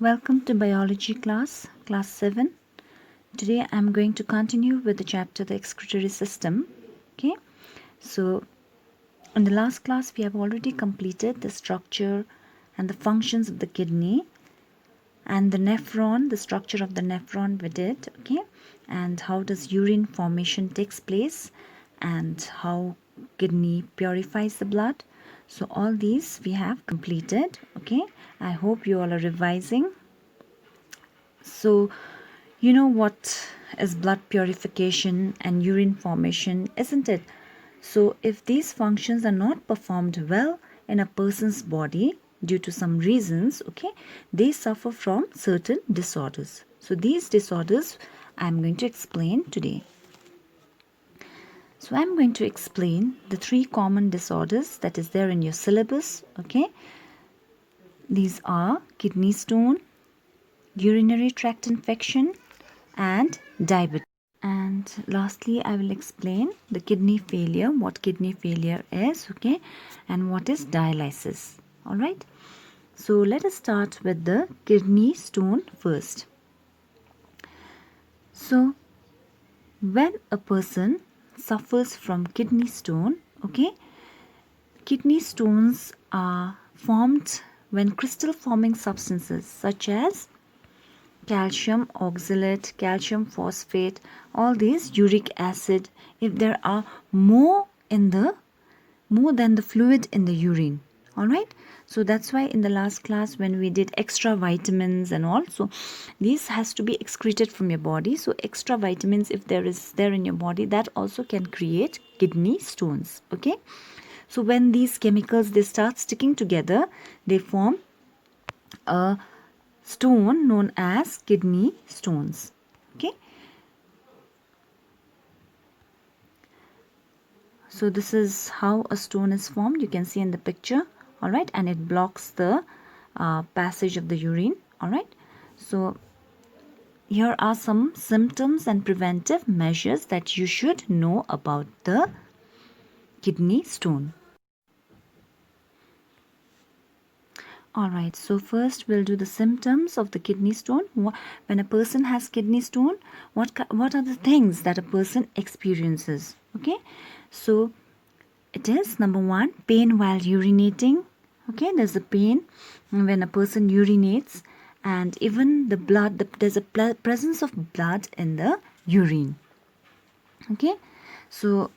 Welcome to biology class 7. Today I am going to continue with the chapter the excretory system. Okay, so in the last class we have already completed the structure and the functions of the kidney and the nephron, the structure of the nephron we did. Okay, and how does urine formation takes place and how kidney purifies the blood. So all these we have completed. Okay, I hope you all are revising. So you know what is blood purification and urine formation, isn't it? So if these functions are not performed well in a person's body due to some reasons, okay, they suffer from certain disorders. So these disorders I am going to explain today. So I'm going to explain the 3 common disorders that is there in your syllabus. Okay, these are kidney stone, urinary tract infection and diabetes. And lastly I will explain the kidney failure, what kidney failure is, okay, and what is dialysis. All right, so let us start with the kidney stone first. So when a person suffers from kidney stone, okay, kidney stones are formed when crystal forming substances such as calcium oxalate, calcium phosphate, all these, uric acid, if there are more than the fluid in the urine. All right, so that's why in the last class when we did extra vitamins and all, so these has to be excreted from your body. So extra vitamins, if there in your body, that also can create kidney stones. Okay, so when these chemicals they start sticking together, they form a stone known as kidney stones. Okay, so this is how a stone is formed, you can see in the picture. All right, and it blocks the passage of the urine. All right, so here are some symptoms and preventive measures that you should know about the kidney stone. Alright, so first we'll do the symptoms of the kidney stone. When a person has kidney stone, what are the things that a person experiences? Okay, so it is number 1, pain while urinating. Okay, there's a pain when a person urinates, and even the blood, there's a presence of blood in the urine. Okay, so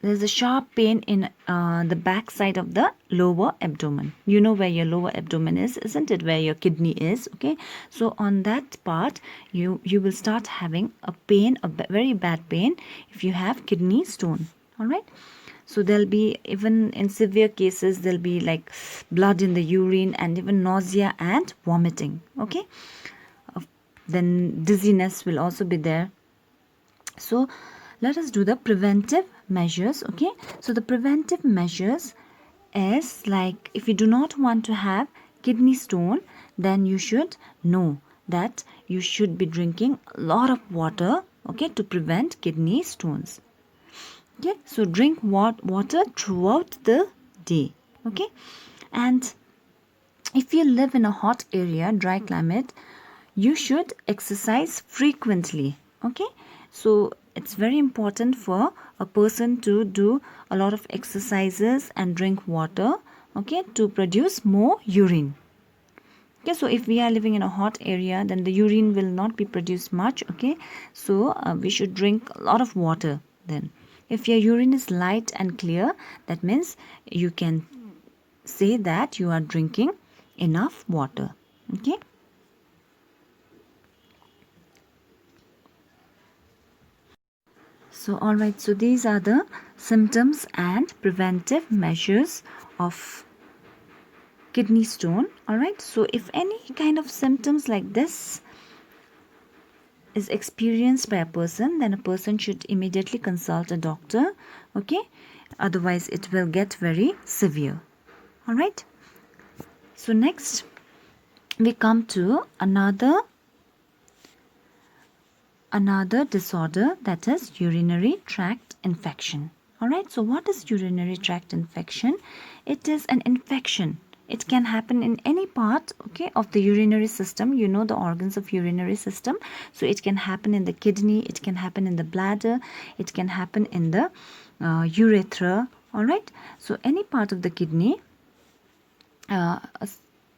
there's a sharp pain in the back side of the lower abdomen. You know where your lower abdomen is, isn't it? Where your kidney is. Okay, so on that part you will start having a pain, a very bad pain if you have kidney stone. All right, so there'll be, even in severe cases, there'll be like blood in the urine and even nausea and vomiting. Okay, then dizziness will also be there. So let us do the preventive measures. Okay, so the preventive measures is like, if you do not want to have kidney stone, then you should know that you should be drinking a lot of water, okay, to prevent kidney stones. Okay, so drink water throughout the day. Okay, and if you live in a hot area, dry climate, you should exercise frequently. Okay, so it's very important for a person to do a lot of exercises and drink water, okay, to produce more urine. Okay, so if we are living in a hot area, then the urine will not be produced much. Okay, so we should drink a lot of water. Then if your urine is light and clear, that means you can say that you are drinking enough water. Okay, so alright, so these are the symptoms and preventive measures of kidney stone. Alright, so if any kind of symptoms like this is experienced by a person, then a person should immediately consult a doctor. Okay, otherwise it will get very severe. Alright, so next we come to another disorder, that is urinary tract infection. Alright, so what is urinary tract infection? It is an infection It can happen in any part, okay, of the urinary system. You know the organs of urinary system. So it can happen in the kidney, it can happen in the bladder, it can happen in the urethra. All right. So any part of the kidney,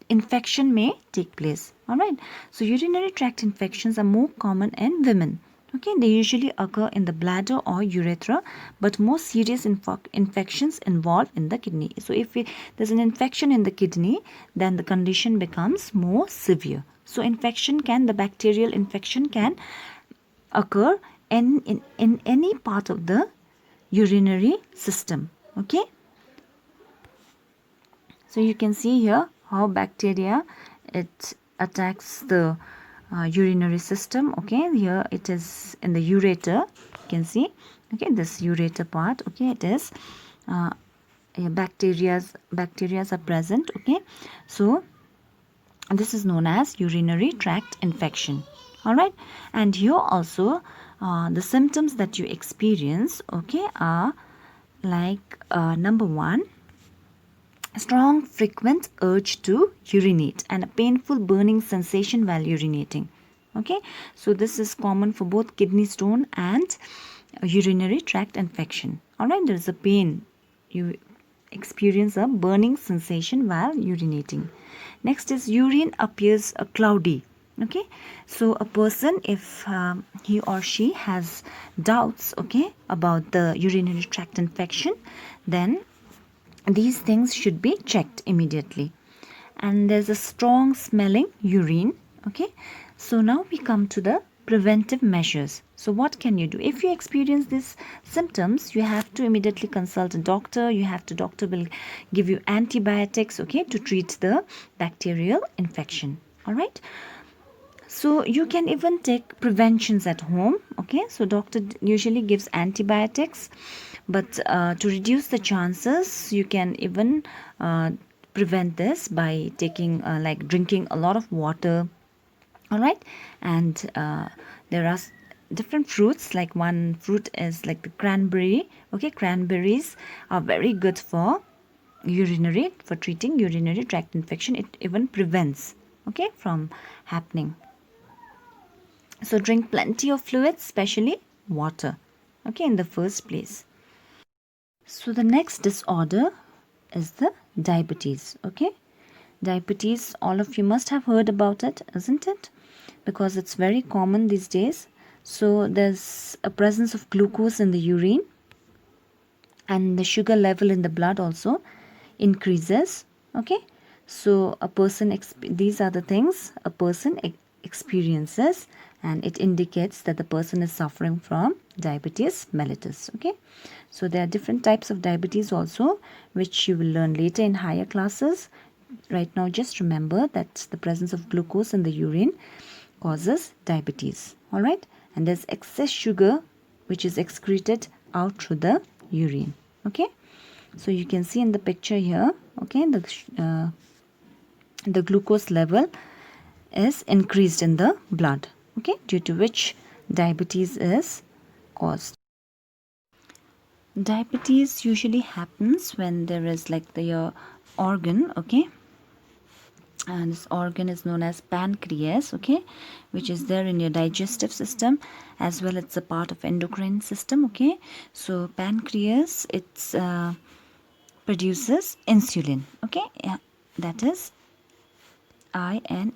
infection may take place. All right. So urinary tract infections are more common in women. Okay, they usually occur in the bladder or urethra, but more serious infections involve in the kidney. So if there's an infection in the kidney, then the condition becomes more severe. So the bacterial infection can occur in any part of the urinary system. Okay. So you can see here how bacteria, it attacks the urinary system. Okay, here it is in the ureter. You can see, okay, this ureter part. Okay, it is bacteria are present. Okay, so this is known as urinary tract infection. All right, and here also the symptoms that you experience, okay, are like number one, strong frequent urge to urinate and a painful burning sensation while urinating. Okay, so this is common for both kidney stone and urinary tract infection. All right, there is a pain, you experience a burning sensation while urinating. Next is urine appears cloudy. Okay, so a person, if he or she has doubts, okay, about the urinary tract infection, then these things should be checked immediately. And there's a strong smelling urine. Okay, so now we come to the preventive measures. So what can you do if you experience these symptoms? You have to immediately consult a doctor. Doctor will give you antibiotics, okay, to treat the bacterial infection. All right, so you can even take preventions at home. Okay, so doctor usually gives antibiotics, but to reduce the chances, you can even prevent this by taking like drinking a lot of water. All right, and there are different fruits, like one fruit is like the cranberry. Okay, cranberries are very good for treating urinary tract infection. It even prevents, okay, from happening. So drink plenty of fluids, especially water, okay, in the first place. So the next disorder is the diabetes. Okay, diabetes, all of you must have heard about it, isn't it? Because it's very common these days. So there's a presence of glucose in the urine, and the sugar level in the blood also increases. Okay, so a person these are the things a person experiences, and it indicates that the person is suffering from diabetes mellitus. Okay, so there are different types of diabetes also, which you will learn later in higher classes. Right now, just remember that the presence of glucose in the urine causes diabetes. All right, and there's excess sugar which is excreted out through the urine. Okay, so you can see in the picture here, okay, the glucose level is increased in the blood, okay, due to which diabetes is caused. Diabetes usually happens when there is like the organ, okay, and this organ is known as pancreas, okay, which is there in your digestive system, as well it's a part of endocrine system. Okay, so pancreas, it's produces insulin. Okay, yeah, that is insulin,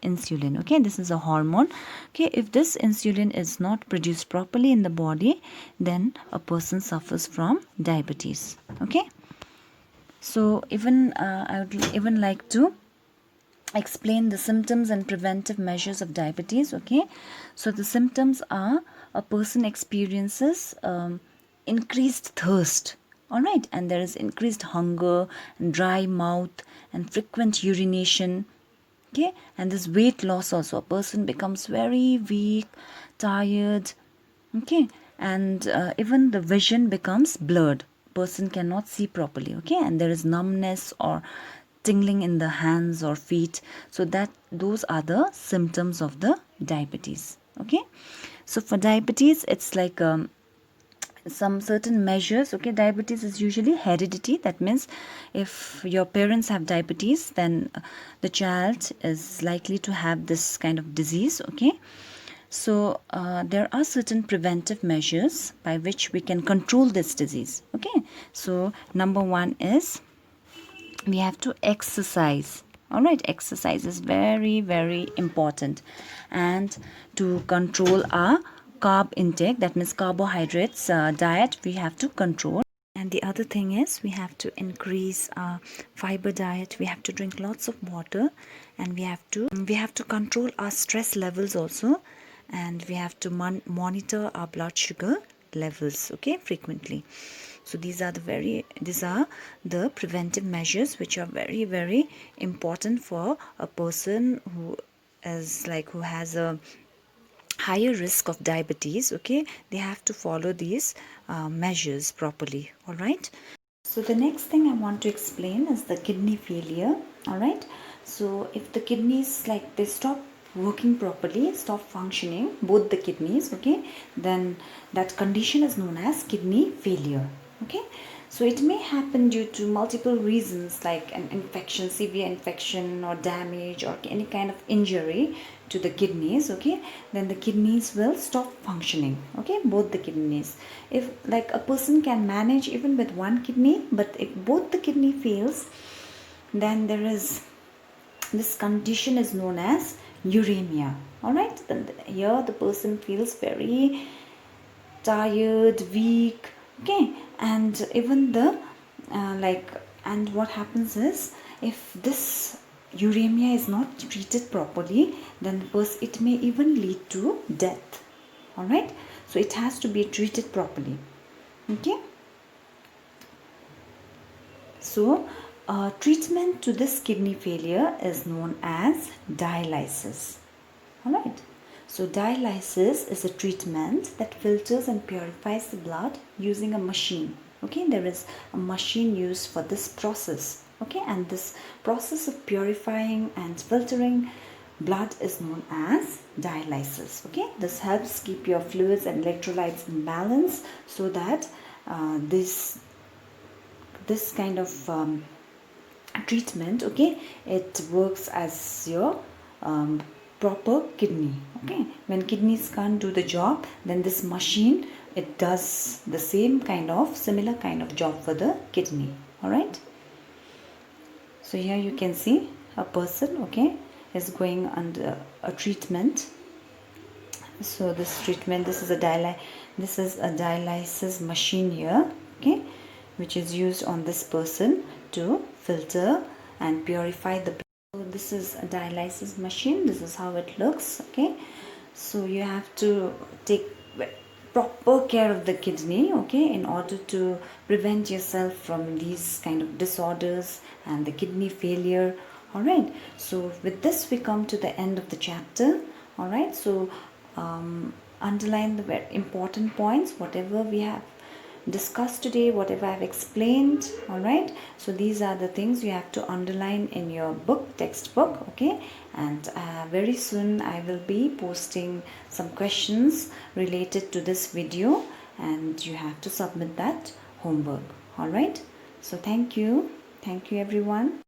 insulin. Okay, this is a hormone. Okay, if this insulin is not produced properly in the body, then a person suffers from diabetes. Okay, so even I would even like to explain the symptoms and preventive measures of diabetes. Okay, so the symptoms are a person experiences increased thirst. All right, and there is increased hunger, and dry mouth, and frequent urination. Okay, and this weight loss also, a person becomes very weak, tired. Okay, and even the vision becomes blurred, person cannot see properly. Okay, and there is numbness or tingling in the hands or feet. So that those are the symptoms of the diabetes. Okay, so for diabetes, it's like some certain measures. Okay, diabetes is usually heredity. That means if your parents have diabetes, then the child is likely to have this kind of disease. Okay, so there are certain preventive measures by which we can control this disease. Okay, so number one is we have to exercise. All right, exercise is very, very important. And to control our carb intake, that means carbohydrates diet, we have to control. And the other thing is we have to increase our fiber diet. We have to drink lots of water, and we have to control our stress levels also, and we have to monitor our blood sugar levels, okay, frequently. So these are the preventive measures which are very, very important for a person who has a higher risk of diabetes. Okay, they have to follow these measures properly. All right, so the next thing I want to explain is the kidney failure. All right, so if the kidneys, like, they stop working properly, stop functioning, both the kidneys, okay, then that condition is known as kidney failure. Okay, so it may happen due to multiple reasons, like an infection, severe infection, or damage, or any kind of injury to the kidneys. Okay, then the kidneys will stop functioning. Okay, both the kidneys. If, like, a person can manage even with one kidney, but if both the kidney fails, then there is this condition is known as uremia. All right, then here the person feels very tired, weak. Okay, and even the and what happens is, if this uremia is not treated properly, then first it may even lead to death. All right, so it has to be treated properly. Okay, so treatment to this kidney failure is known as dialysis. All right, so dialysis is a treatment that filters and purifies the blood using a machine. Okay, there is a machine used for this process. Okay, and this process of purifying and filtering blood is known as dialysis. Okay, this helps keep your fluids and electrolytes in balance, so that this kind of treatment, okay, it works as your proper kidney. Okay, when kidneys can't do the job, then this machine, it does the similar kind of job for the kidney. All right, so here you can see a person, okay, is going under a treatment. So this treatment, this is a dialysis machine here, okay, which is used on this person to filter and purify the blood. So this is a dialysis machine. This is how it looks. Okay, so you have to take proper care of the kidney, okay, in order to prevent yourself from these kind of disorders and the kidney failure. All right, so with this we come to the end of the chapter. All right, so underline the very important points, whatever we have discussed today, whatever I've explained. All right, so these are the things you have to underline in your textbook. Okay, and very soon I will be posting some questions related to this video, and you have to submit that homework. All right, so thank you everyone.